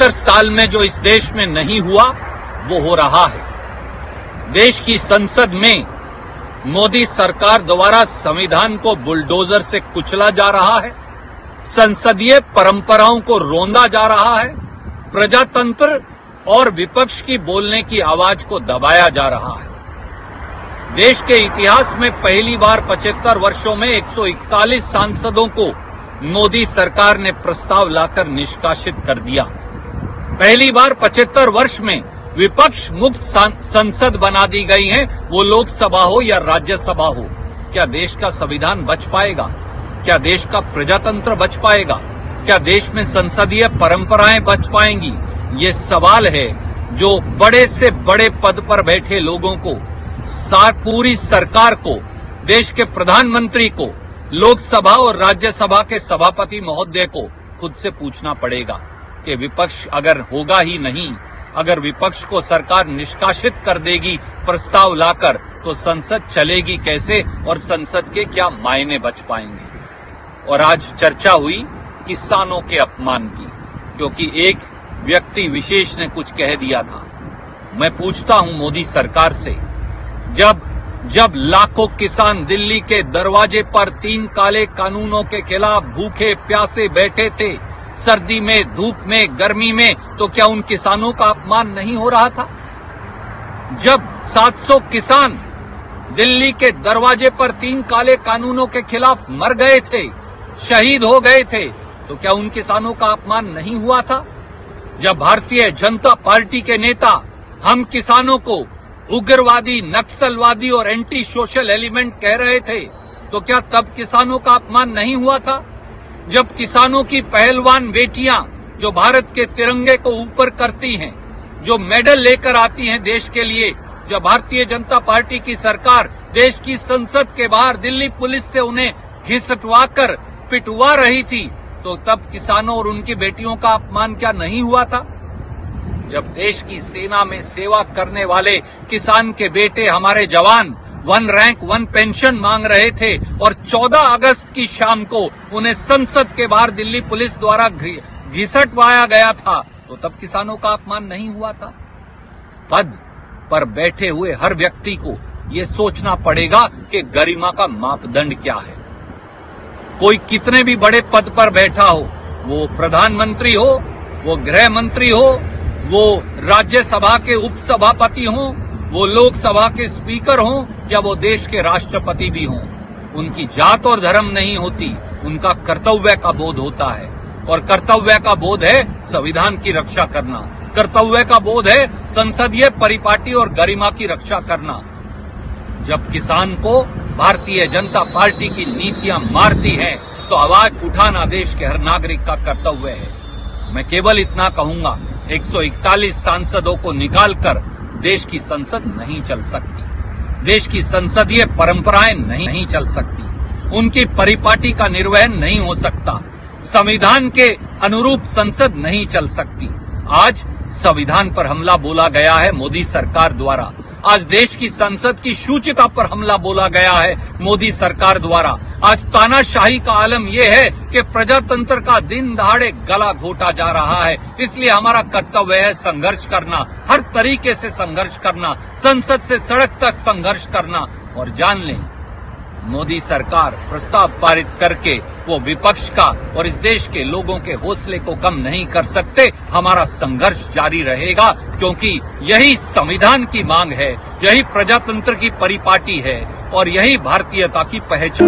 75 साल में जो इस देश में नहीं हुआ वो हो रहा है। देश की संसद में मोदी सरकार द्वारा संविधान को बुलडोजर से कुचला जा रहा है, संसदीय परंपराओं को रोंदा जा रहा है, प्रजातंत्र और विपक्ष की बोलने की आवाज को दबाया जा रहा है। देश के इतिहास में पहली बार 75 वर्षों में 141 सांसदों को मोदी सरकार ने प्रस्ताव लाकर निष्कासित कर दिया। पहली बार 75 वर्ष में विपक्ष मुक्त संसद बना दी गई है, वो लोकसभा हो या राज्यसभा हो। क्या देश का संविधान बच पाएगा? क्या देश का प्रजातंत्र बच पाएगा? क्या देश में संसदीय परंपराएं बच पाएंगी? ये सवाल है जो बड़े से बड़े पद पर बैठे लोगों को, पूरी सरकार को, देश के प्रधानमंत्री को, लोकसभा और राज्यसभा के सभापति महोदय को खुद से पूछना पड़ेगा कि विपक्ष अगर होगा ही नहीं, अगर विपक्ष को सरकार निष्कासित कर देगी प्रस्ताव लाकर, तो संसद चलेगी कैसे और संसद के क्या मायने बच पाएंगे। और आज चर्चा हुई किसानों के अपमान की, क्योंकि एक व्यक्ति विशेष ने कुछ कह दिया था। मैं पूछता हूं मोदी सरकार से, जब लाखों किसान दिल्ली के दरवाजे पर 3 काले कानूनों के खिलाफ भूखे प्यासे बैठे थे, सर्दी में, धूप में, गर्मी में, तो क्या उन किसानों का अपमान नहीं हो रहा था? जब 700 किसान दिल्ली के दरवाजे पर 3 काले कानूनों के खिलाफ मर गए थे, शहीद हो गए थे, तो क्या उन किसानों का अपमान नहीं हुआ था? जब भारतीय जनता पार्टी के नेता हम किसानों को उग्रवादी, नक्सलवादी और एंटी सोशल एलिमेंट कह रहे थे, तो क्या तब किसानों का अपमान नहीं हुआ था? जब किसानों की पहलवान बेटियां जो भारत के तिरंगे को ऊपर करती हैं, जो मेडल लेकर आती हैं देश के लिए, जब भारतीय जनता पार्टी की सरकार देश की संसद के बाहर दिल्ली पुलिस से उन्हें घिसटवाकर पिटवा रही थी, तो तब किसानों और उनकी बेटियों का अपमान क्या नहीं हुआ था? जब देश की सेना में सेवा करने वाले किसान के बेटे, हमारे जवान 1 रैंक 1 पेंशन मांग रहे थे और 14 अगस्त की शाम को उन्हें संसद के बाहर दिल्ली पुलिस द्वारा घिसटवाया गया था, तो तब किसानों का अपमान नहीं हुआ था? पद पर बैठे हुए हर व्यक्ति को ये सोचना पड़ेगा कि गरिमा का मापदंड क्या है। कोई कितने भी बड़े पद पर बैठा हो, वो प्रधानमंत्री हो, वो गृह मंत्री हो, वो राज्यसभा के उपसभापति हों, वो लोकसभा के स्पीकर हों, या वो देश के राष्ट्रपति भी हों, उनकी जात और धर्म नहीं होती, उनका कर्तव्य का बोध होता है। और कर्तव्य का बोध है संविधान की रक्षा करना, कर्तव्य का बोध है संसदीय परिपाटी और गरिमा की रक्षा करना। जब किसान को भारतीय जनता पार्टी की नीतियां मारती हैं, तो आवाज उठाना देश के हर नागरिक का कर्तव्य है। मैं केवल इतना कहूंगा, 141 सांसदों को निकालकर देश की संसद नहीं चल सकती, देश की संसदीय परंपराएं नहीं चल सकती, उनकी परिपाटी का निर्वहन नहीं हो सकता, संविधान के अनुरूप संसद नहीं चल सकती। आज संविधान पर हमला बोला गया है मोदी सरकार द्वारा, आज देश की संसद की शुचिता पर हमला बोला गया है मोदी सरकार द्वारा। आज तानाशाही का आलम यह है कि प्रजातंत्र का दिन दहाड़े गला घोटा जा रहा है। इसलिए हमारा कर्तव्य है संघर्ष करना, हर तरीके से संघर्ष करना, संसद से सड़क तक संघर्ष करना। और जान लें, मोदी सरकार प्रस्ताव पारित करके वो विपक्ष का और इस देश के लोगों के हौसले को कम नहीं कर सकते। हमारा संघर्ष जारी रहेगा, क्योंकि यही संविधान की मांग है, यही प्रजातंत्र की परिपाटी है और यही भारतीयता की पहचान।